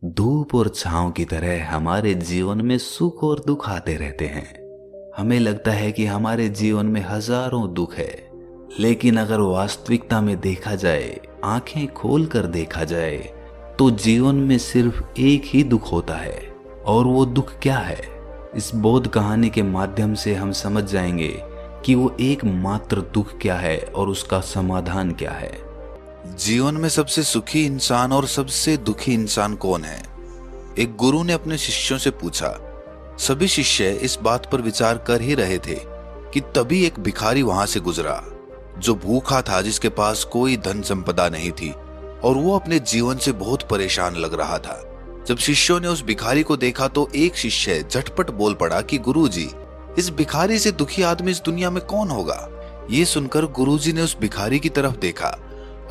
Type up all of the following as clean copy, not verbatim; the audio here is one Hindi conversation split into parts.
धूप और छांव की तरह हमारे जीवन में सुख और दुख आते रहते हैं। हमें लगता है कि हमारे जीवन में हजारों दुख है, लेकिन अगर वास्तविकता में देखा जाए, आंखें खोलकर देखा जाए, तो जीवन में सिर्फ एक ही दुख होता है। और वो दुख क्या है? इस बोध कहानी के माध्यम से हम समझ जाएंगे कि वो एकमात्र दुख क्या है और उसका समाधान क्या है। जीवन में सबसे सुखी इंसान और सबसे दुखी इंसान कौन है? एक गुरु ने अपने शिष्यों से पूछा। सभी शिष्य इस बात पर विचार कर ही रहे थे कि तभी एक भिखारी वहां से गुजरा, जो भूखा था, जिसके पास कोई धन संपदा नहीं थी और वो अपने जीवन से बहुत परेशान लग रहा था। जब शिष्यों ने उस भिखारी को देखा तो एक शिष्य झटपट बोल पड़ा कि गुरुजी, इस भिखारी से दुखी आदमी इस दुनिया में कौन होगा? ये सुनकर गुरुजी ने उस भिखारी की तरफ देखा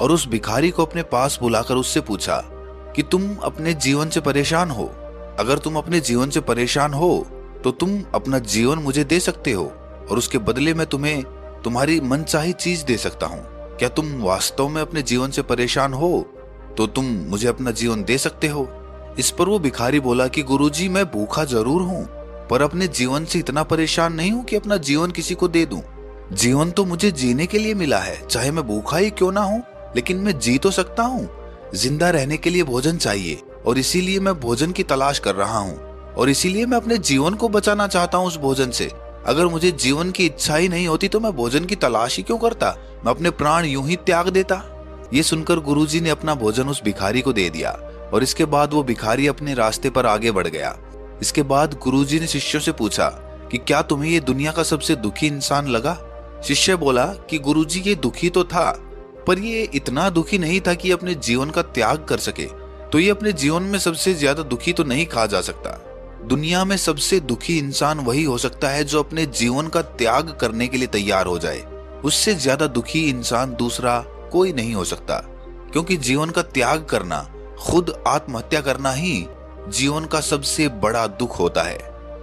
और उस भिखारी को अपने पास बुलाकर उससे पूछा कि तुम अपने जीवन से परेशान हो? अगर तुम अपने जीवन से परेशान हो तो तुम अपना जीवन मुझे दे सकते हो और उसके बदले में तुम्हें तुम्हारी मनचाही चीज दे सकता हूँ। क्या तुम वास्तव में अपने जीवन से परेशान हो तो तुम मुझे अपना जीवन दे सकते हो? इस पर वो भिखारी बोला कि गुरुजी, मैं भूखा जरूर हूँ, पर अपने जीवन से इतना परेशान नहीं हूँ कि अपना जीवन किसी को दे दूं। जीवन तो मुझे जीने के लिए मिला है, चाहे मैं भूखा ही क्यों ना हूँ, लेकिन मैं जी तो सकता हूँ। जिंदा रहने के लिए भोजन चाहिए और इसीलिए मैं भोजन की तलाश कर रहा हूँ और इसीलिए मैं अपने जीवन को बचाना चाहता हूँ उस भोजन से। अगर मुझे जीवन की इच्छा ही नहीं होती तो मैं भोजन की तलाश ही क्यों करता? मैं अपने प्राण यूं ही त्याग देता। ये सुनकर गुरुजी ने अपना भोजन उस भिखारी को दे दिया और इसके बाद वो भिखारी अपने रास्ते पर आगे बढ़ गया। इसके बाद गुरुजी ने शिष्यों से पूछा कि क्या तुम्हें ये दुनिया का सबसे दुखी इंसान लगा? शिष्य बोला कि गुरुजी, ये दुखी तो था, पर ये इतना दुखी नहीं था कि अपने जीवन का त्याग कर सके। तो ये अपने जीवन में सबसे ज्यादा दुखी तो नहीं कहा जा सकता। दुनिया में सबसे दुखी इंसान वही हो सकता है जो अपने जीवन का त्याग करने के लिए तैयार हो जाए। उससे ज्यादा दुखी इंसान दूसरा कोई नहीं हो सकता, क्योंकि जीवन का त्याग करना, खुद आत्महत्या करना ही जीवन का सबसे बड़ा दुख होता है।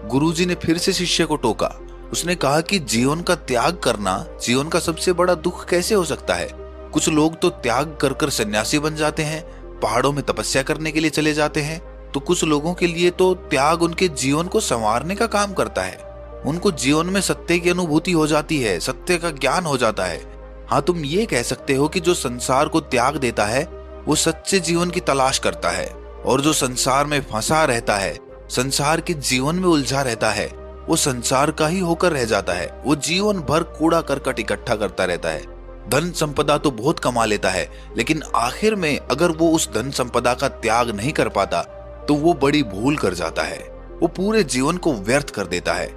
गुरुजी ने फिर से शिष्य को टोका। उसने कहा कि जीवन का त्याग करना जीवन का सबसे बड़ा दुख कैसे हो सकता है? कुछ लोग तो त्याग कर कर सन्यासी बन जाते हैं, पहाड़ों में तपस्या करने के लिए चले जाते हैं, तो कुछ लोगों के लिए तो त्याग उनके जीवन को संवारने का काम करता है। उनको जीवन में सत्य की अनुभूति हो जाती है, सत्य का ज्ञान हो जाता है। हाँ, तुम ये कह सकते हो कि जो संसार को त्याग देता है वो सच्चे जीवन की तलाश करता है, और जो संसार में फंसा रहता है, संसार के जीवन में उलझा रहता है, वो संसार का ही होकर रह जाता है। वो जीवन भर कूड़ा करकट इकट्ठा करता रहता है, धन संपदा तो बहुत कमा लेता है, लेकिन आखिर में अगर वो उस धन संपदा का त्याग नहीं कर पाता तो वो बड़ी भूल कर जाता है। वो पूरे जीवन को व्यर्थ कर देता है।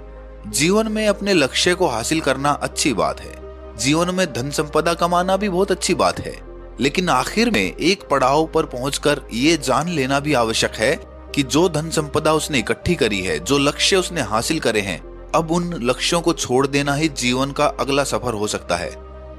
जीवन में अपने लक्ष्य को हासिल करना अच्छी बात है, जीवन में धन संपदा कमाना भी बहुत अच्छी बात है, लेकिन आखिर में एक पड़ाव पर पहुंचकर ये जान लेना भी आवश्यक है कि जो धन संपदा उसने इकट्ठी करी है, जो लक्ष्य उसने हासिल करे हैं, अब उन लक्ष्यों को छोड़ देना ही जीवन का अगला सफर हो सकता है।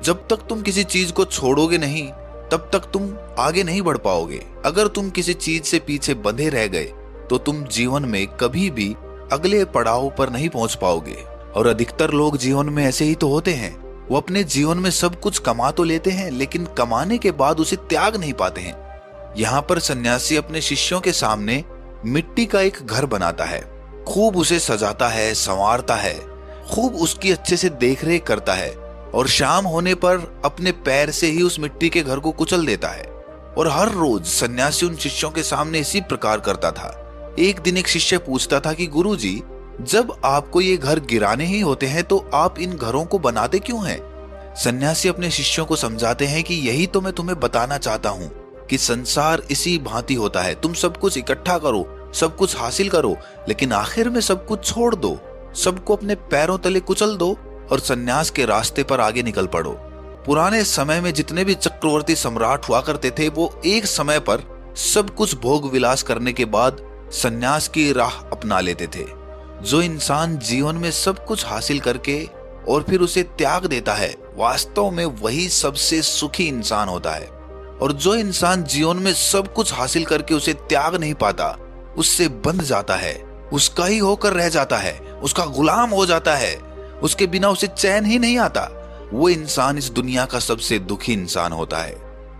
जब तक तुम किसी चीज को छोड़ोगे नहीं, तब तक तुम आगे नहीं बढ़ पाओगे। अगर तुम किसी चीज से पीछे बंधे रह गए तो तुम जीवन में कभी भी अगले पड़ाव पर नहीं पहुंच पाओगे। और अधिकतर लोग जीवन में ऐसे ही तो होते हैं। वो अपने जीवन में सब कुछ कमा तो लेते हैं, लेकिन कमाने के बाद उसे त्याग नहीं पाते हैं। यहाँ पर सन्यासी अपने शिष्यों के सामने मिट्टी का एक घर बनाता है, खूब उसे सजाता है, संवारता है, खूब उसकी अच्छे से देखरेख करता है, और शाम होने पर अपने पैर से ही उस मिट्टी के घर को कुचल देता है। और हर रोज सन्यासी उन शिष्यों के सामने इसी प्रकार करता था। एक दिन एक शिष्य पूछता था कि गुरुजी, जब आपको ये घर गिराने ही होते हैं तो आप इन घरों को बनाते क्यों हैं? सन्यासी अपने शिष्यों को समझाते हैं कि यही तो मैं तुम्हें बताना चाहता हूँ कि संसार इसी भांति होता है। तुम सब कुछ इकट्ठा करो, सब कुछ हासिल करो, लेकिन आखिर में सब कुछ छोड़ दो, सबको अपने पैरों तले कुचल दो और सन्यास के रास्ते पर आगे निकल पड़ो। पुराने समय में जितने भी चक्रवर्ती सम्राट हुआ करते थे, वो एक समय पर सब कुछ भोग विलास करने के बाद सन्यास की राह अपना लेते थे। जो इंसान जीवन में सब कुछ हासिल करके और फिर उसे त्याग देता है, वास्तव में वही सबसे सुखी इंसान होता है। और जो इंसान जीवन में सब कुछ हासिल करके उसे त्याग नहीं पाता, उससे बंध जाता है, उसका ही होकर रह जाता है, उसका गुलाम हो जाता है, उसके बिना उसे चैन ही नहीं आता, वो इंसान इस दुनिया का सबसे दुखी इंसान होता है।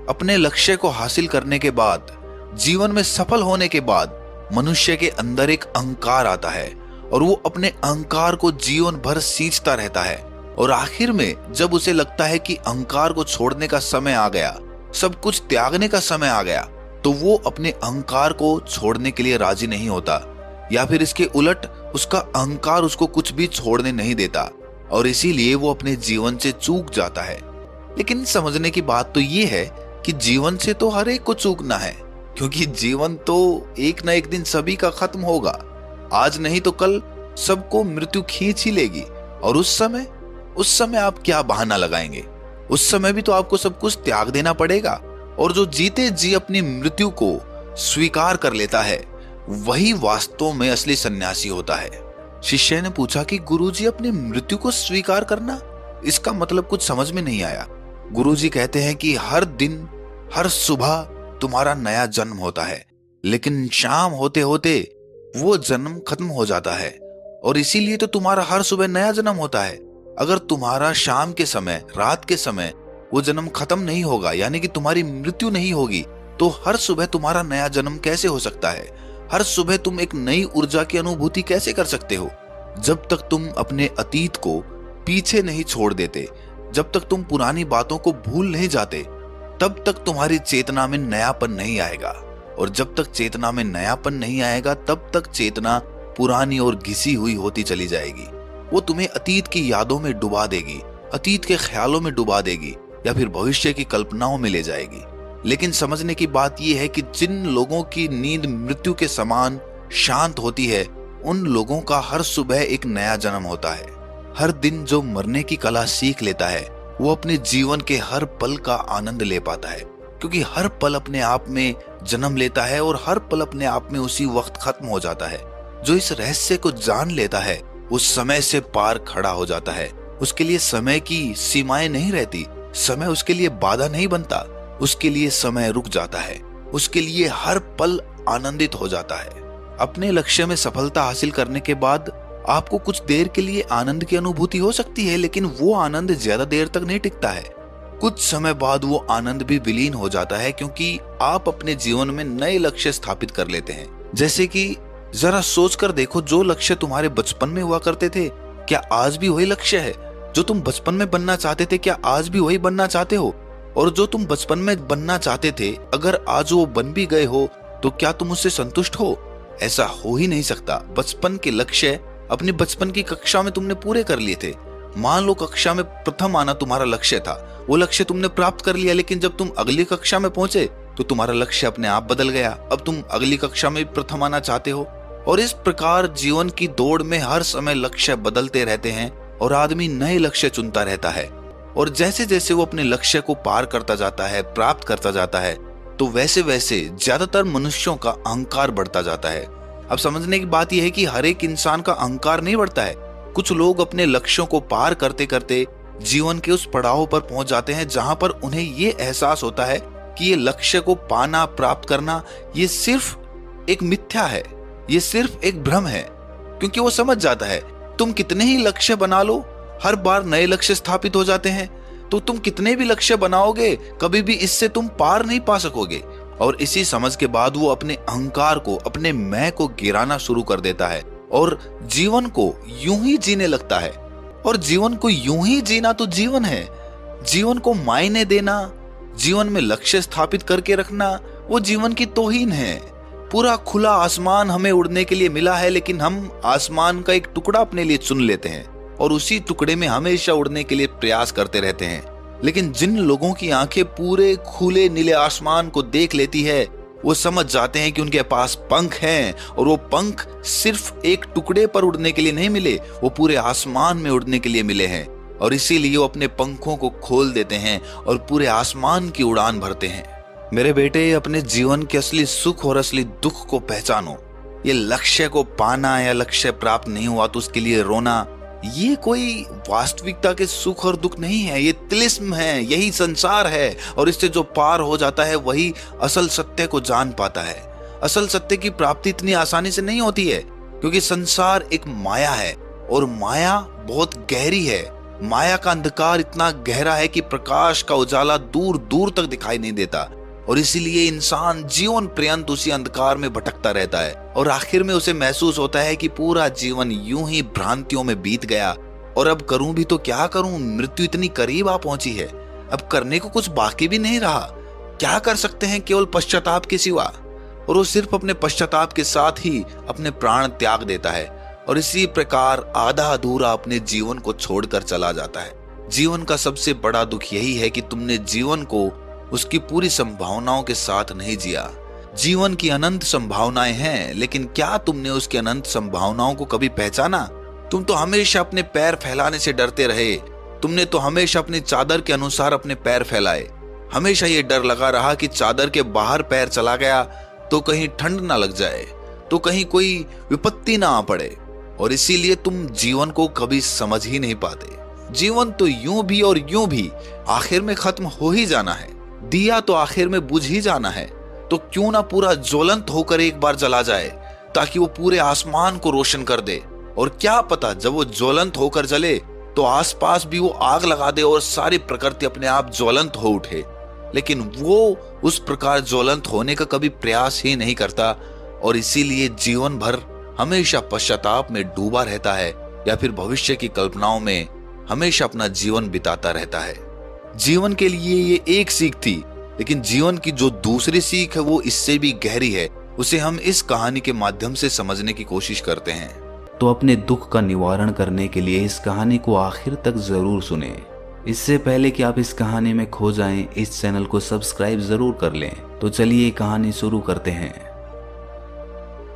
अपने लक्ष्य को हासिल करने के बाद जीवन में सफल होने के बाद मनुष्य के अंदर एक अहंकार आता है और वो अपने अहंकार को जीवन भर सींचता रहता है, और आखिर में जब उसे लगता है कि अहंकार को छोड़ने का समय आ गया, सब कुछ त्यागने का समय आ गया, तो वो अपने अहंकार को छोड़ने के लिए राजी नहीं होता, या फिर इसके उलट उसका अहंकार उसको कुछ भी छोड़ने नहीं देता, और इसीलिए वो अपने जीवन से चूक जाता है। लेकिन समझने की बात तो ये है कि जीवन से तो हर एक को चूकना है, क्योंकि जीवन तो एक ना एक दिन सभी का खत्म होगा। आज नहीं तो कल सबको मृत्यु खींच ही लेगी, और उस समय आप क्या बहाना लगाएंगे? उस समय भी तो आपको सब कुछ त्याग देना पड़ेगा। और जो जीते जी अपनी मृत्यु को स्वीकार कर लेता है, वही वास्तव में असली सन्यासी होता है। शिष्य ने पूछा कि गुरुजी, अपनी मृत्यु को स्वीकार करना, इसका मतलब कुछ समझ में नहीं आया। गुरुजी कहते हैं कि हर दिन हर सुबह तुम्हारा नया जन्म होता है, लेकिन शाम होते होते वो जन्म खत्म हो जाता है, और इसीलिए तो तुम्हारा हर सुबह नया जन्म होता है। अगर तुम्हारा शाम के समय, रात के समय वो जन्म खत्म नहीं होगा, यानी कि तुम्हारी मृत्यु नहीं होगी, तो हर सुबह तुम्हारा नया जन्म कैसे हो सकता है? हर सुबह तुम एक नई ऊर्जा की अनुभूति कैसे कर सकते हो? जब तक तुम अपने अतीत को पीछे नहीं छोड़ देते, जब तक तुम पुरानी बातों को भूल नहीं जाते, तब तक तुम्हारी चेतना में नयापन नहीं आएगा, और जब तक चेतना में नयापन नहीं आएगा, तब तक चेतना पुरानी और घिसी हुई होती चली जाएगी। वो तुम्हें अतीत की यादों में डुबा देगी, अतीत के ख्यालों में डुबा देगी, या फिर भविष्य की कल्पनाओं में ले जाएगी। लेकिन समझने की बात यह है कि जिन लोगों की नींद मृत्यु के समान शांत होती है, उन लोगों का हर सुबह एक नया जन्म होता है। हर दिन जो मरने की कला सीख लेता है, वो अपने जीवन के हर पल का आनंद ले पाता है, क्योंकि हर पल अपने आप में जन्म लेता है और हर पल अपने आप में उसी वक्त खत्म हो जाता है। जो इस रहस्य को जान लेता है, उस समय से पार खड़ा हो जाता है। उसके लिए समय की सीमाएं नहीं रहती, समय उसके लिए बाधा नहीं बनता, उसके लिए समय रुक जाता है, उसके लिए हर पल आनंदित हो जाता है। अपने लक्ष्य में सफलता हासिल करने के बाद आपको कुछ देर के लिए आनंद की अनुभूति हो सकती है, लेकिन वो आनंद ज्यादा देर तक नहीं टिकता है। कुछ समय बाद वो आनंद भी विलीन हो जाता है, क्योंकि आप अपने जीवन में नए लक्ष्य स्थापित कर लेते हैं। जैसे कि जरा सोचकर देखो, जो लक्ष्य तुम्हारे बचपन में हुआ करते थे, क्या आज भी वही लक्ष्य है? जो तुम बचपन में बनना चाहते थे, क्या आज भी वही बनना चाहते हो? और जो तुम बचपन में बनना चाहते थे, अगर आज वो बन भी गए हो, तो क्या तुम उससे संतुष्ट हो? ऐसा हो ही नहीं सकता। बचपन के लक्ष्य अपनी बचपन की कक्षा में तुमने पूरे कर लिए थे। मान लो कक्षा में प्रथम आना तुम्हारा लक्ष्य था, वो लक्ष्य तुमने प्राप्त कर लिया, लेकिन जब तुम अगली कक्षा में पहुंचे तो तुम्हारा लक्ष्य अपने आप बदल गया। अब तुम अगली कक्षा में प्रथम आना चाहते हो, और इस प्रकार जीवन की दौड़ में हर समय लक्ष्य बदलते रहते हैं और आदमी नए लक्ष्य चुनता रहता है। और जैसे जैसे वो अपने लक्ष्य को पार करता जाता है, प्राप्त करता जाता है, तो वैसे वैसे ज्यादातर मनुष्यों का अहंकार बढ़ता जाता है। अब समझने की बात यह है कि हर एक इंसान का अहंकार नहीं बढ़ता है। कुछ लोग अपने लक्ष्यों को पार करते करते जीवन के उस पड़ाव पर पहुंच जाते हैं जहां पर उन्हें ये एहसास होता है कि ये लक्ष्य को पाना, प्राप्त करना, ये सिर्फ एक मिथ्या है, ये सिर्फ एक भ्रम है। क्योंकि वो समझ जाता है, तुम कितने ही लक्ष्य बना लो, हर बार नए लक्ष्य स्थापित हो जाते हैं, तो तुम कितने भी लक्ष्य बनाओगे, कभी भी इससे तुम पार नहीं पा सकोगे। और इसी समझ के बाद वो अपने अहंकार को, अपने मैं को गिराना शुरू कर देता है और जीवन को यूं ही जीने लगता है। और जीवन को यूं ही जीना तो जीवन है। जीवन को मायने देना, जीवन में लक्ष्य स्थापित करके रखना, वो जीवन की तौहीन है। पूरा खुला आसमान हमें उड़ने के लिए मिला है, लेकिन हम आसमान का एक टुकड़ा अपने लिए चुन लेते हैं और उसी टुकड़े में हमेशा उड़ने के लिए प्रयास करते रहते हैं। लेकिन जिन लोगों की आंखें पूरे खुले नीले आसमान को देख लेती है, वो समझ जाते हैं कि उनके पास पंख हैं, और वो पंख सिर्फ एक टुकड़े पर उड़ने के लिए नहीं मिले, वो पूरे आसमान में उड़ने के लिए मिले हैं। और इसीलिए वो अपने पंखों को खोल देते हैं और पूरे आसमान की उड़ान भरते हैं। मेरे बेटे, अपने जीवन के असली सुख और असली दुख को पहचानो। ये लक्ष्य को पाना या लक्ष्य प्राप्त नहीं हुआ तो उसके लिए रोना, ये कोई वास्तविकता के सुख और दुख नहीं है, ये तिलिस्म है, यही संसार है। और इससे जो पार हो जाता है वही असल सत्य को जान पाता है। असल सत्य की प्राप्ति इतनी आसानी से नहीं होती है, क्योंकि संसार एक माया है और माया बहुत गहरी है। माया का अंधकार इतना गहरा है कि प्रकाश का उजाला दूर दूर तक दिखाई नहीं देता। और इसीलिए इंसान जीवन पर्यंत उसी अंधकार में भटकता रहता है और आखिर में उसे महसूस होता है कि पूरा जीवन यूं ही भ्रांतियों में बीत गया और अब करूं भी तो क्या करूं, मृत्यु इतनी करीब आ पहुंची है, अब करने को कुछ बाकी भी नहीं रहा, क्या कर सकते हैं केवल पश्चाताप के सिवा। और वो सिर्फ अपने पश्चाताप के साथ ही अपने प्राण त्याग देता है और इसी प्रकार आधा अधूरा अपने जीवन को छोड़कर चला जाता है। जीवन का सबसे बड़ा दुख यही है कि तुमने जीवन को उसकी पूरी संभावनाओं के साथ नहीं जिया। जीवन की अनंत संभावनाएं हैं, लेकिन क्या तुमने उसकी अनंत संभावनाओं को कभी पहचाना? तुम तो हमेशा अपने पैर फैलाने से डरते रहे। तुमने तो हमेशा अपनी चादर के अनुसार अपने पैर फैलाए। हमेशा ये डर लगा रहा कि चादर के बाहर पैर चला गया तो कहीं ठंड ना लग जाए, तो कहीं कोई विपत्ति ना आ पड़े, और इसीलिए तुम जीवन को कभी समझ ही नहीं पाते। जीवन तो यूं भी और यूं भी आखिर में खत्म हो ही जाना है। दिया तो आखिर में बुझ ही जाना है, तो क्यों ना पूरा ज्वलंत होकर एक बार जला जाए ताकि वो पूरे आसमान को रोशन कर दे। और क्या पता जब वो ज्वलंत होकर जले तो आसपास भी वो आग लगा दे और सारी प्रकृति अपने आप ज्वलंत हो उठे, लेकिन वो उस प्रकार ज्वलंत होने का कभी प्रयास ही नहीं करता और इसीलिए जीवन भर हमेशा पश्चाताप में डूबा रहता है या फिर भविष्य की कल्पनाओं में हमेशा अपना जीवन बिताता रहता है। जीवन के लिए ये एक सीख थी, लेकिन जीवन की जो दूसरी सीख है वो इससे भी गहरी है। उसे हम इस कहानी के माध्यम से समझने की कोशिश करते हैं। तो अपने दुख का निवारण करने के लिए इस कहानी को आखिर तक जरूर सुने। इससे पहले कि आप इस कहानी में खो जाएं, इस चैनल को सब्सक्राइब जरूर कर लें। तो चलिए कहानी शुरू करते हैं।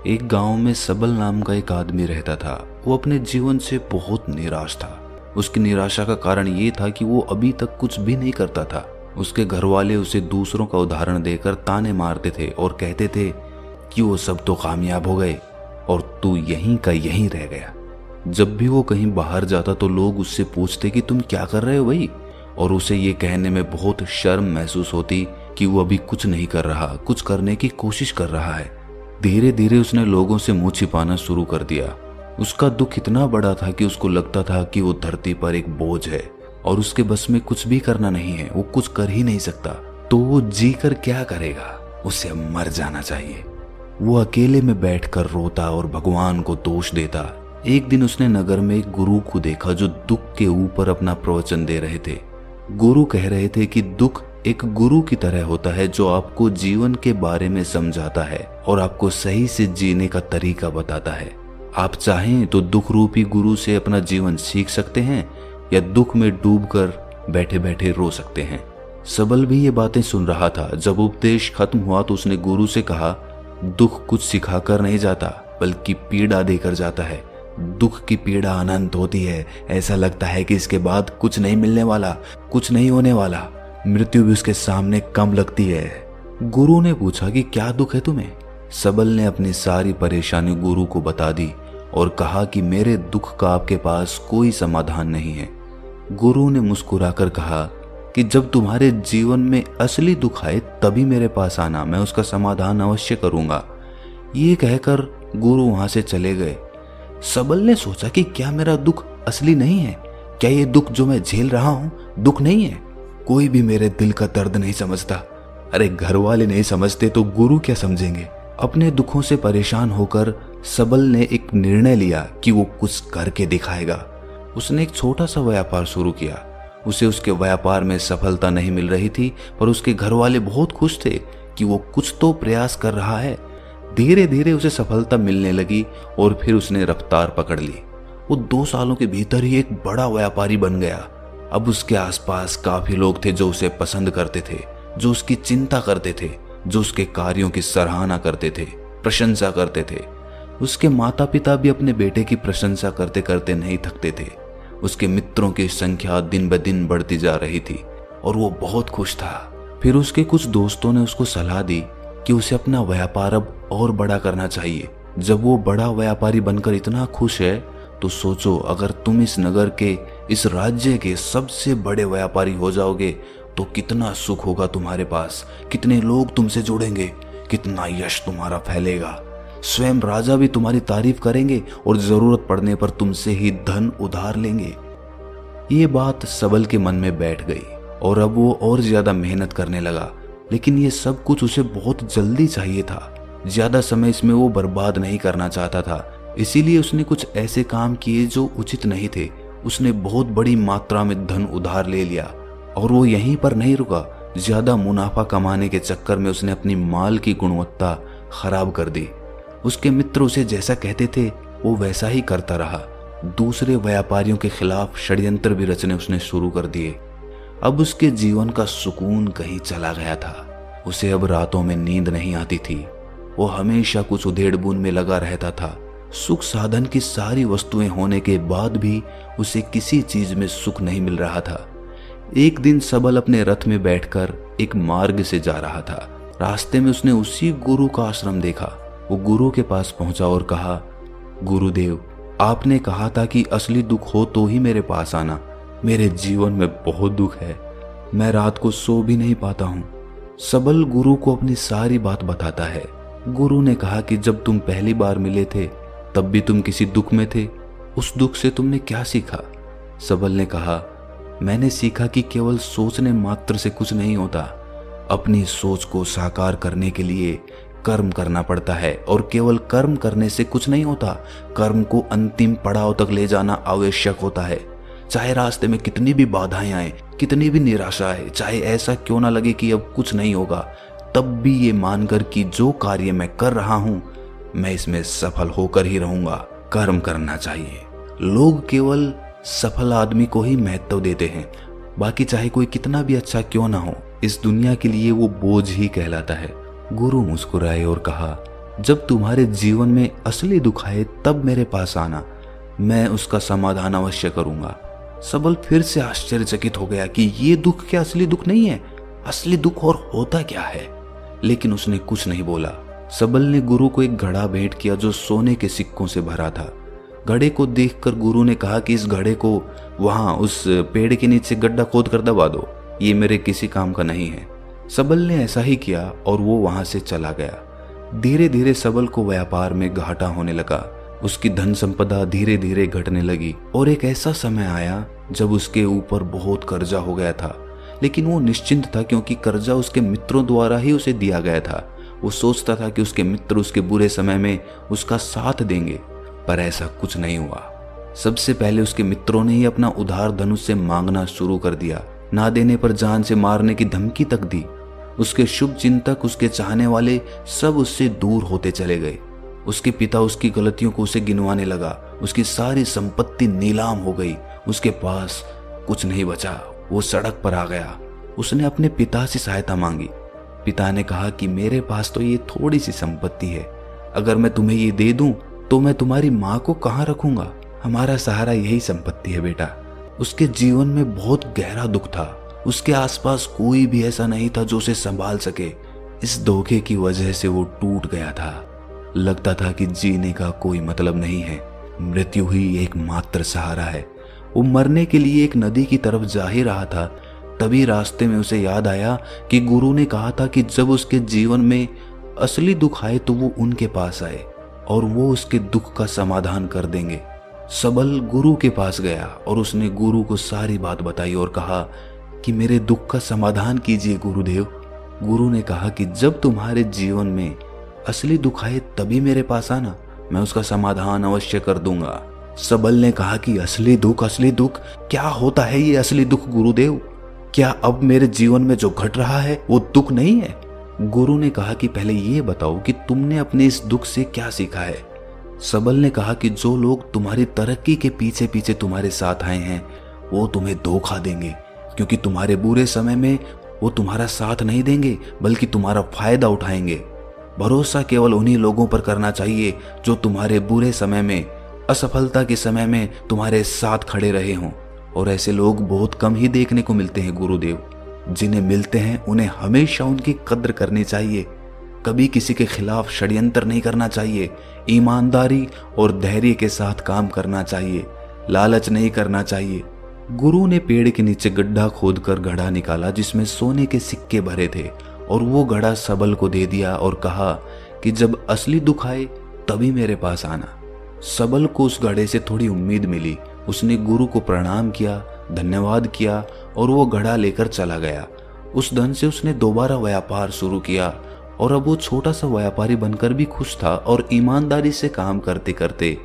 एक गांव में सबल नाम का एक आदमी रहता था। वो अपने जीवन से बहुत निराश था। उसकी निराशा का कारण ये था कि वो अभी तक कुछ भी नहीं करता था। उसके घर वाले उसे दूसरों का उदाहरण देकर ताने मारते थे और कहते थे कि वो सब तो कामयाब हो गए और तू यहीं का यहीं रह गया। जब भी वो कहीं बाहर जाता तो लोग उससे पूछते कि तुम क्या कर रहे हो भाई, और उसे ये कहने में बहुत शर्म महसूस होती कि वो अभी कुछ नहीं कर रहा, कुछ करने की कोशिश कर रहा है। धीरे धीरे उसने लोगों से मुंह छिपाना शुरू कर दिया। उसका दुख इतना बड़ा था कि उसको लगता था कि वो धरती पर एक बोझ है और उसके बस में कुछ भी करना नहीं है, वो कुछ कर ही नहीं सकता। तो वो जी कर क्या करेगा, उसे मर जाना चाहिए। वो अकेले में बैठकर रोता और भगवान को दोष देता। एक दिन उसने नगर में एक गुरु को देखा जो दुख के ऊपर अपना प्रवचन दे रहे थे। गुरु कह रहे थे कि दुख एक गुरु की तरह होता है जो आपको जीवन के बारे में समझाता है और आपको सही से जीने का तरीका बताता है। आप चाहें तो दुख रूपी गुरु से अपना जीवन सीख सकते हैं या दुख में डूबकर बैठे बैठे रो सकते हैं। सबल भी ये बातें सुन रहा था। जब उपदेश खत्म हुआ तो उसने गुरु से कहा, दुख कुछ सिखाकर नहीं जाता बल्कि पीड़ा देकर जाता है। दुख की पीड़ा अनंत होती है। ऐसा लगता है कि इसके बाद कुछ नहीं मिलने वाला, कुछ नहीं होने वाला। मृत्यु भी उसके सामने कम लगती है। गुरु ने पूछा कि क्या दुख है तुम्हें? सबल ने अपनी सारी परेशानी गुरु को बता दी और कहा कि मेरे दुख का आपके पास कोई समाधान नहीं है। गुरु ने मुस्कुराकर कहा कि जब तुम्हारे जीवन में असली दुख आए तभी मेरे पास आना, मैं उसका समाधान अवश्य करूंगा। ये कहकर गुरु वहां से चले गए। सबल ने सोचा कि क्या मेरा दुख असली नहीं है? क्या ये दुख जो मैं झेल रहा हूं दुख नहीं है? कोई भी मेरे दिल का दर्द नहीं समझता। अरे घर वाले नहीं समझते तो गुरु क्या समझेंगे? अपने दुखों से परेशान होकर सबल ने एक निर्णय लिया कि वो कुछ करके दिखाएगा। उसने एक छोटा सा व्यापार शुरू किया। उसे उसके व्यापार में सफलता नहीं मिल रही थी, पर उसके घर वाले बहुत खुश थे कि वो कुछ तो प्रयास कर रहा है। धीरे धीरे उसे सफलता मिलने लगी और फिर उसने रफ्तार पकड़ ली। वो 2 सालों के भीतर ही एक बड़ा व्यापारी बन गया। अब उसके आसपास काफी लोग थे जो उसे पसंद करते थे, जो उसकी चिंता करते थे, जो उसके कार्यों की सराहना करते थे, प्रशंसा करते थे। उसके माता पिता भी अपने बेटे की प्रशंसा करते करते नहीं थकते थे। उसके मित्रों की संख्या दिन ब दिन बढ़ती जा रही थी और वो बहुत खुश था। फिर उसके कुछ दोस्तों ने उसको सलाह दी कि उसे अपना व्यापार अब और बड़ा करना चाहिए। जब वो बड़ा व्यापारी बनकर इतना खुश है तो सोचो, अगर तुम इस नगर के, इस राज्य के सबसे बड़े व्यापारी हो जाओगे तो कितना सुख होगा तुम्हारे पास, कितने लोग तुमसे जुड़ेंगे, कितना यश तुम्हारा फैलेगा। स्वयं राजा भी तुम्हारी तारीफ करेंगे और जरूरत पड़ने पर तुमसे ही धन उधार लेंगे। ये बात सबल के मन में बैठ गई और अब वो और ज्यादा मेहनत करने लगा। लेकिन ये सब कुछ उसे बहुत जल्दी चाहिए था। ज्यादा समय इसमें वो बर्बाद नहीं करना चाहता था, इसीलिए उसने कुछ ऐसे काम किए जो उचित नहीं थे। उसने बहुत बड़ी मात्रा में धन उधार ले लिया और वो यहीं पर नहीं रुका। ज्यादा मुनाफा कमाने के चक्कर में उसने अपनी माल की गुणवत्ता खराब कर दी। उसके मित्र उसे जैसा कहते थे वो वैसा ही करता रहा। दूसरे व्यापारियों के खिलाफ षड्यंत्र भी रचने उसने शुरू कर दिए। अब उसके जीवन का सुकून कहीं चला गया था। उसे अब रातों में नींद नहीं आती थी। वो हमेशा कुछ उधेड़-बुन में लगा रहता था। सुख साधन की सारी वस्तुएं होने के बाद भी उसे किसी चीज में सुख नहीं मिल रहा था। एक दिन सबल अपने रथ में बैठकर एक मार्ग से जा रहा था। रास्ते में उसने उसी गुरु का आश्रम देखा। वो गुरु के पास पहुंचा और कहा, गुरुदेव, आपने कहा था कि असली दुख हो तो ही मेरे पास आना। मेरे जीवन में बहुत दुख है, मैं रात को सो भी नहीं पाता हूँ। सबल गुरु को अपनी सारी बात बताता है। गुरु ने कहा कि जब तुम पहली बार मिले थे तब भी तुम किसी दुख में थे। उस दुख से तुमने क्या सीखा? सबल ने कहा, मैंने सीखा कि केवल सोचने मात्र से कुछ नहीं होता। अपनी सोच को साकार करने के लिए कर्म करना पड़ता है और केवल कर्म करने से कुछ नहीं होता। कर्म को अंतिम पड़ाव तक ले जाना आवश्यक होता है। चाहे रास्ते में कितनी भी बाधाएं आए, कितनी भी निराशा आए, चाहे ऐसा क्यों ना लगे कि अब कुछ नहीं होगा, तब भी ये मानकर कि जो कार्य मैं कर रहा हूं मैं इसमें सफल होकर ही रहूंगा, कर्म करना चाहिए। लोग केवल सफल आदमी को ही महत्व देते हैं, बाकी चाहे कोई कितना भी अच्छा क्यों ना हो, इस दुनिया के लिए वो बोझ ही कहलाता है। गुरु मुस्कुराए और कहा, जब तुम्हारे जीवन में असली दुख आए तब मेरे पास आना, मैं उसका समाधान अवश्य करूंगा। सबल फिर से आश्चर्यचकित हो गया कि ये दुख क्या असली दुख नहीं है? असली दुख और होता क्या है? लेकिन उसने कुछ नहीं बोला। सबल ने गुरु को एक घड़ा भेंट किया जो सोने के सिक्कों से भरा था। घड़े को देखकर गुरु ने कहा कि इस घड़े को वहां उस पेड़ के नीचे गड्ढा खोद कर दबा दो, ये मेरे किसी काम का नहीं है। सबल ने ऐसा ही किया और वो वहां से चला गया। धीरे धीरे सबल को व्यापार में घाटा होने लगा। उसकी धन संपदा धीरे धीरे घटने लगी और एक ऐसा समय आया जब उसके ऊपर बहुत कर्जा हो गया था। लेकिन वो निश्चिंत था क्योंकि कर्जा उसके मित्रों द्वारा ही उसे दिया गया था। वो सोचता था कि उसके मित्र उसके बुरे समय में उसका साथ देंगे, पर ऐसा कुछ नहीं हुआ। सबसे पहले उसके मित्रों ने ही अपना उधार धन उससे मांगना शुरू कर दिया। ना देने पर जान से मारने की धमकी तक दी। उसके शुभ चिंतक, उसके चाहने वाले सब उससे दूर होते चले गए। उसके पिता उसकी गलतियों को उसे गिनवाने लगा। उसकी सारी संपत्ति नीलाम हो गई। उसके पास कुछ नहीं बचा। वो सड़क पर आ गया। उसने अपने पिता से सहायता मांगी। पिता ने कहा कि मेरे पास तो ये थोड़ी सी संपत्ति है, अगर मैं तुम्हें ये दे दूं तो मैं तुम्हारी माँ को कहाँ रखूंगा? हमारा सहारा यही संपत्ति है बेटा। उसके जीवन में बहुत गहरा दुख था। उसके आसपास कोई भी ऐसा नहीं था जो उसे संभाल सके। इस धोखे की वजह से वो टूट गया था। लगता था कि जीने का कोई मतलब नहीं है, मृत्यु ही एकमात्र सहारा है। वो मरने के लिए एक नदी की तरफ जा ही रहा था, तभी रास्ते में उसे याद आया कि गुरु ने कहा था कि जब उसके जीवन में असली दुख आए तो वो उनके पास आए और वो उसके दुख का समाधान कर देंगे। सबल गुरु के पास गया और उसने गुरु को सारी बात बताई और कहा कि मेरे दुख का समाधान कीजिए गुरुदेव। गुरु ने कहा कि जब तुम्हारे जीवन में असली दुख आए तभी मेरे पास आना, मैं उसका समाधान अवश्य कर दूंगा। सबल ने कहा कि असली दुख क्या होता है ये असली दुख गुरुदेव? क्या अब मेरे जीवन में जो घट रहा है वो दुख नहीं है? गुरु ने कहा कि पहले ये बताओ कि तुमने अपने इस दुख से क्या सीखा है। सबल ने कहा कि जो लोग तुम्हारी तरक्की के पीछे पीछे तुम्हारे साथ आए हैं वो तुम्हें धोखा देंगे, क्योंकि तुम्हारे बुरे समय में वो तुम्हारा साथ नहीं देंगे बल्कि तुम्हारा फायदा उठाएंगे। भरोसा केवल उन्हीं लोगों पर करना चाहिए जो तुम्हारे बुरे समय में, असफलता के समय में तुम्हारे साथ खड़े रहे हों। और ऐसे लोग बहुत कम ही देखने को मिलते हैं गुरुदेव। जिन्हें मिलते हैं उन्हें हमेशा उनकी कद्र करनी चाहिए। कभी किसी के खिलाफ षड्यंत्र नहीं करना चाहिए। ईमानदारी और धैर्य के साथ काम करना चाहिए। लालच नहीं करना चाहिए। गुरु ने पेड़ के नीचे गड्ढा खोदकर घड़ा निकाला जिसमें सोने के सिक्के भरे थे और वो घड़ा सबल को दे दिया और कहा कि जब असली दुख आए तभी मेरे पास आना। सबल को उस घड़े से थोड़ी उम्मीद मिली। उसने गुरु को प्रणाम किया, धन्यवाद किया और वो घड़ा लेकर चला गया। उस धन से उसने दोबारा व्यापार शुरू किया और अब वो छोटा सा व्यापारी बनकर भी खुश था और ईमानदारी से काम करते करते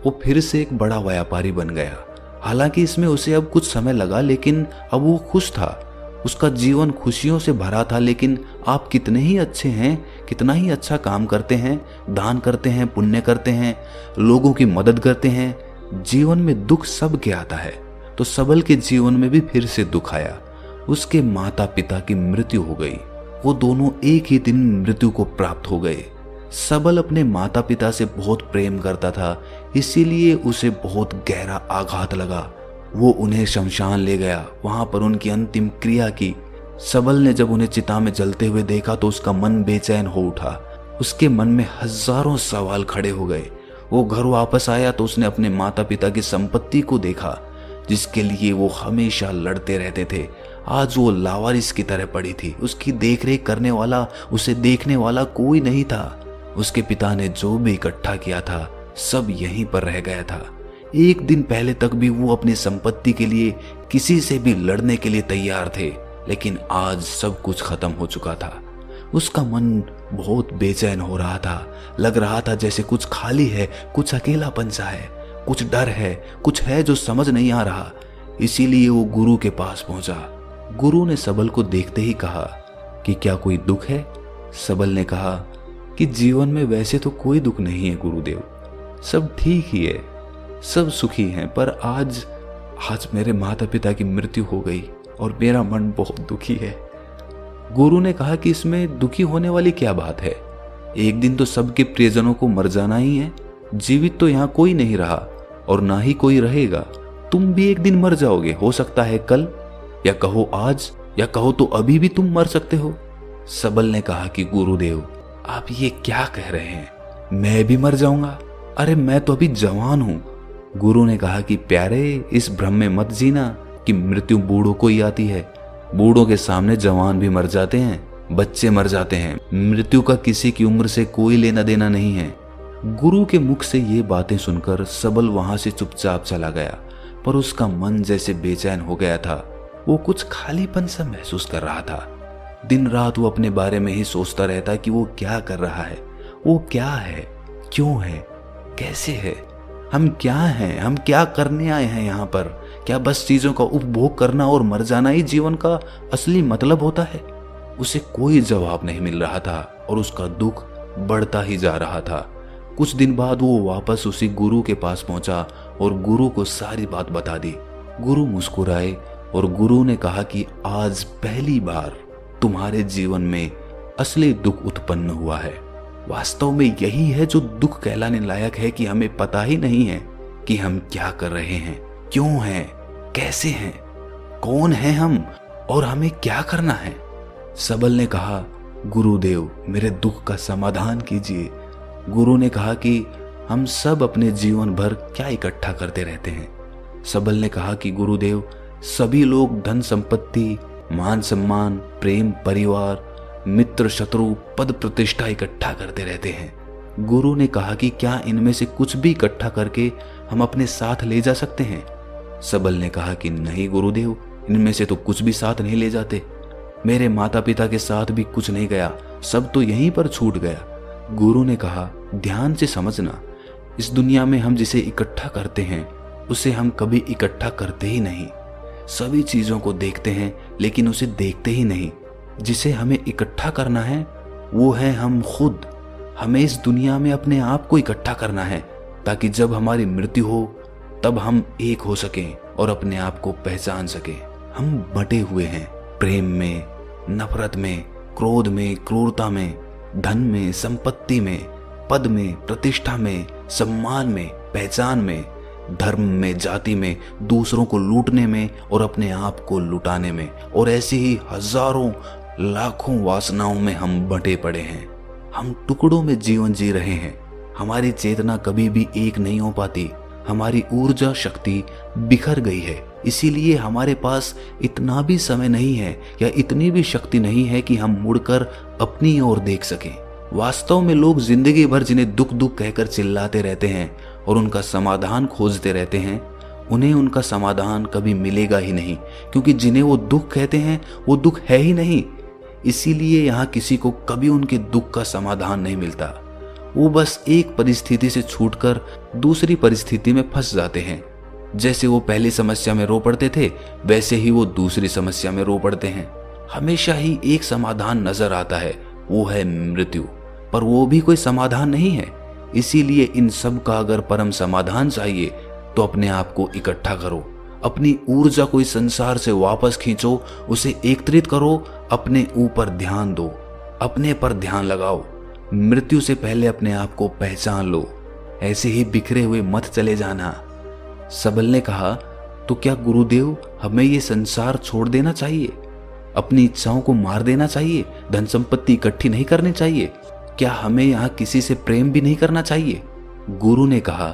वो फिर से एक बड़ा व्यापारी बन गया। हालांकि इसमें उसे अब कुछ समय लगा, लेकिन अब वो खुश था। उसका जीवन खुशियों से भरा था। लेकिन आप कितने ही अच्छे हैं, कितना ही अच्छा काम करते हैं, दान करते हैं, पुण्य करते हैं, लोगों की मदद करते हैं, जीवन में दुख सबके आता है। तो सबल के जीवन में भी फिर से दुख आया। उसके माता पिता की मृत्यु हो गई। वो दोनों एक ही दिन मृत्यु को प्राप्त हो गए। सबल अपने माता पिता से बहुत प्रेम करता था, इसीलिए उसे बहुत गहरा आघात लगा। वो उन्हें शमशान ले गया, वहां पर उनकी अंतिम क्रिया की। सबल ने जब उन्हें चिता में जलते हुए देखा तो उसका मन बेचैन हो उठा। उसके मन में हजारों सवाल खड़े हो गए। वो घर वापस आया तो उसने अपने माता पिता की संपत्ति को देखा, जिसके लिए वो हमेशा लड़ते रहते थे। आज वो लावारिस की तरह पड़ी थी। उसकी देखरेख करने वाला, उसे देखने वाला कोई नहीं था। उसके पिता ने जो भी इकट्ठा किया था सब यहीं पर रह गया था। एक दिन पहले तक भी वो अपनी संपत्ति के लिए किसी से भी लड़ने के लिए तैयार थे, लेकिन आज सब कुछ खत्म हो चुका था। उसका मन बहुत बेचैन हो रहा था। लग रहा था जैसे कुछ खाली है, कुछ अकेलापन सा है, कुछ डर है, कुछ है जो समझ नहीं आ रहा। इसीलिए वो गुरु के पास पहुंचा। गुरु ने सबल को देखते ही कहा कि क्या कोई दुख है? सबल ने कहा कि जीवन में वैसे तो कोई दुख नहीं है गुरुदेव, सब ठीक ही है, सब सुखी हैं, पर आज मेरे माता पिता की मृत्यु हो गई और मेरा मन बहुत दुखी है। गुरु ने कहा कि इसमें दुखी होने वाली क्या बात है? एक दिन तो सबके प्रियजनों को मर जाना ही है। जीवित तो यहाँ कोई नहीं रहा और ना ही कोई रहेगा। तुम भी एक दिन मर जाओगे, हो सकता है कल, या कहो आज, या कहो तो अभी भी तुम मर सकते हो। सबल ने कहा कि गुरुदेव आप ये क्या कह रहे हैं? मैं भी मर जाऊंगा? अरे मैं तो अभी जवान हूं। गुरु ने कहा कि प्यारे, इस भ्रम में मत जीना कि मृत्यु बूढ़ों को ही आती है। बूढ़ों के सामने जवान भी मर जाते हैं, बच्चे मर जाते हैं। मृत्यु का किसी की उम्र से कोई लेना देना नहीं है। गुरु के मुख से ये बातें सुनकर सबल वहां से चुपचाप चला गया, पर उसका मन जैसे बेचैन हो गया था। वो कुछ खालीपन सा महसूस कर रहा था। दिन रात वो अपने बारे में ही सोचता रहता कि वो क्या कर रहा है, वो क्या है, क्यों है, कैसे है, हम क्या हैं, हम क्या करने आए हैं यहाँ पर? क्या बस चीजों का उपभोग करना और मर जाना ही जीवन का असली मतलब होता है? उसे कोई जवाब नहीं मिल रहा था और उसका दुख बढ़ता ही जा रहा था। कुछ दिन बाद वो वापस उसी गुरु के पास पहुंचा और गुरु को सारी बात बता दी। गुरु मुस्कुराए और गुरु ने कहा कि आज पहली बार तुम्हारे जीवन में असली दुख उत्पन्न हुआ है। वास्तव में यही है जो दुख कहलाने लायक है कि हमें पता ही नहीं है कि हम क्या कर रहे हैं, क्यों हैं, कैसे हैं, कौन हैं हम और हमें क्या करना है। सबल ने कहा गुरुदेव मेरे दुख का समाधान कीजिए। गुरु ने कहा कि हम सब अपने जीवन भर क्या इकट्ठा करते रहते हैं। सबल ने कहा कि गुरुदेव सभी लोग धन संपत्ति, मान सम्मान, प्रेम, परिवार, मित्र, शत्रु, पद प्रतिष्ठा इकट्ठा करते रहते हैं। गुरु ने कहा कि क्या इनमें से कुछ भी इकट्ठा करके हम अपने साथ ले जा सकते हैं? सबल ने कहा कि नहीं गुरुदेव, इनमें से तो कुछ भी साथ नहीं ले जाते। मेरे माता पिता के साथ भी कुछ नहीं गया, सब तो यहीं पर छूट गया। गुरु ने कहा ध्यान से समझना, इस दुनिया में हम जिसे इकट्ठा करते हैं उसे हम कभी इकट्ठा करते ही नहीं। सभी चीजों को देखते हैं लेकिन उसे देखते ही नहीं। जिसे हमें इकट्ठा करना है वो है हम खुद। हमें इस दुनिया में अपने आप को इकट्ठा करना है ताकि जब हमारी मृत्यु हो तब हम एक हो सकें और अपने आप को पहचान सकें। हम बटे हुए हैं प्रेम में, नफरत में, क्रोध में, क्रूरता में, धन में, संपत्ति में, पद में, प्रतिष्ठा में, सम्मान में, पहचान में, धर्म में, जाति में, दूसरों को लूटने में और अपने आप को लुटाने में, और ऐसी ही हजारों लाखों वासनाओं में हम बटे पड़े हैं। हम टुकड़ों में जीवन जी रहे हैं। हमारी चेतना कभी भी एक नहीं हो पाती। हमारी ऊर्जा शक्ति बिखर गई है। इसीलिए हमारे पास इतना भी समय नहीं है या इतनी भी शक्ति नहीं है कि हम मुड़कर अपनी ओर देख सकें। वास्तव में लोग जिंदगी भर जिन्हें दुख दुख कहकर चिल्लाते रहते हैं और उनका समाधान खोजते रहते हैं, उन्हें उनका समाधान कभी मिलेगा ही नहीं, क्योंकि जिन्हें वो दुख कहते हैं वो दुख है ही नहीं। इसीलिए यहाँ किसी को कभी उनके दुख का समाधान नहीं मिलता। वो बस एक परिस्थिति से छूटकर दूसरी परिस्थिति में फंस जाते हैं। जैसे वो पहली समस्या में रो पड़ते थे, वैसे ही वो दूसरी समस्या में रो पड़ते हैं। हमेशा ही एक समाधान नजर आता है, वो है मृत्यु, पर वो भी कोई समाधान नहीं है। इसीलिए इन सब का अगर परम समाधान चाहिए तो अपने आप को इकट्ठा करो, अपनी ऊर्जा को इस संसार से वापस खींचो, उसे एकत्रित करो, अपने ऊपर ध्यान दो, अपने पर ध्यान लगाओ। मृत्यु से पहले अपने आप को पहचान लो, ऐसे ही बिखरे हुए मत चले जाना। सबल ने कहा, तो क्या गुरुदेव हमें ये संसार छोड़ देना चाहिए? अपनी इच्छाओं को मार देना चाहिए? धन संपत्ति इकट्ठी नहीं करनी चाहिए? क्या हमें यहाँ किसी से प्रेम भी नहीं करना चाहिए? गुरु ने कहा,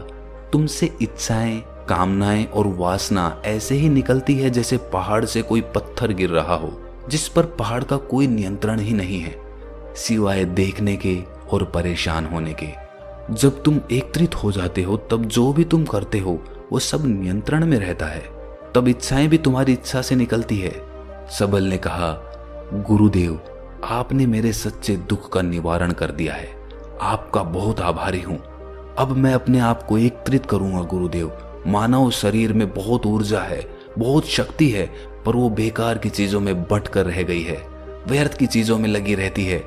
तुमसे इच्छाएं, कामनाएं और वासना ऐसे ही निकलती है जैसे पहाड़ से कोई पत्थर गिर रहा हो, जिस पर पहाड़ का कोई नियंत्रण ही नहीं है सिवाय देखने के और परेशान होने के। जब तुम एकत्रित हो जाते हो तब जो भी तुम करते हो वो सब नियंत्रण में रहता है, तब इच्छाएं भी तुम्हारी इच्छा से निकलती है। सबल ने कहा, गुरुदेव आपने मेरे सच्चे दुख का निवारण कर दिया है, आपका बहुत आभारी हूं। अब मैं अपने आप को एकत्रित करूंगा गुरुदेव। मानव शरीर में बहुत ऊर्जा है, बहुत शक्ति है, पर वो बेकार की चीजों में बट कर रह गई है, व्यर्थ की चीजों में लगी रहती है।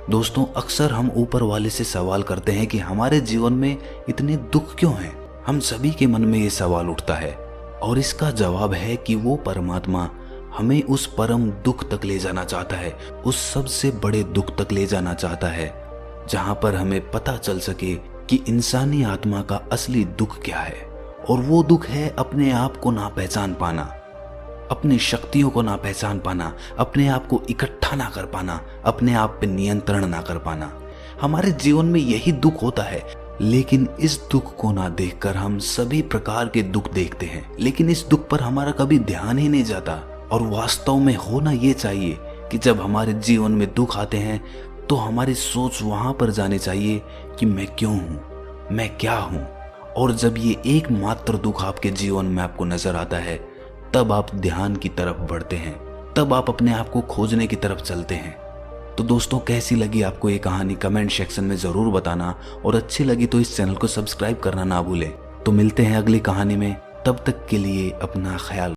दोस्तों, अक्सर हम ऊपर वाले से सवाल करते हैं कि हमारे जीवन में इतने दुख क्यों हैं। हम सभी के मन में ये सवाल उठता है और इसका जवाब है कि वो परमात्मा हमें उस परम दुख तक ले जाना चाहता है, उस सबसे बड़े दुख तक ले जाना चाहता है, जहां पर हमें पता चल सके कि इंसानी आत्मा का असली दुख क्या है। और वो दुख है अपने आप को ना पहचान पाना, अपनी शक्तियों को ना पहचान पाना, अपने आप को इकट्ठा ना कर पाना, अपने आप पे नियंत्रण ना कर पाना। हमारे जीवन में यही दुख होता है, लेकिन इस दुख को ना देखकर हम सभी प्रकार के दुख देखते हैं, लेकिन इस दुख पर हमारा कभी ध्यान ही नहीं जाता। और वास्तव में होना ये चाहिए कि जब हमारे जीवन में दुख आते हैं तो हमारी सोच वहां पर जानी चाहिए कि मैं क्यों हूं, मैं क्या हूं। और जब ये एकमात्र दुख आपके जीवन में आपको नजर आता है, तब आप ध्यान की तरफ बढ़ते हैं, तब आप अपने आप को खोजने की तरफ चलते हैं। तो दोस्तों, कैसी लगी आपको ये कहानी कमेंट सेक्शन में जरूर बताना, और अच्छी लगी तो इस चैनल को सब्सक्राइब करना ना भूलें। तो मिलते हैं अगली कहानी में, तब तक के लिए अपना ख्याल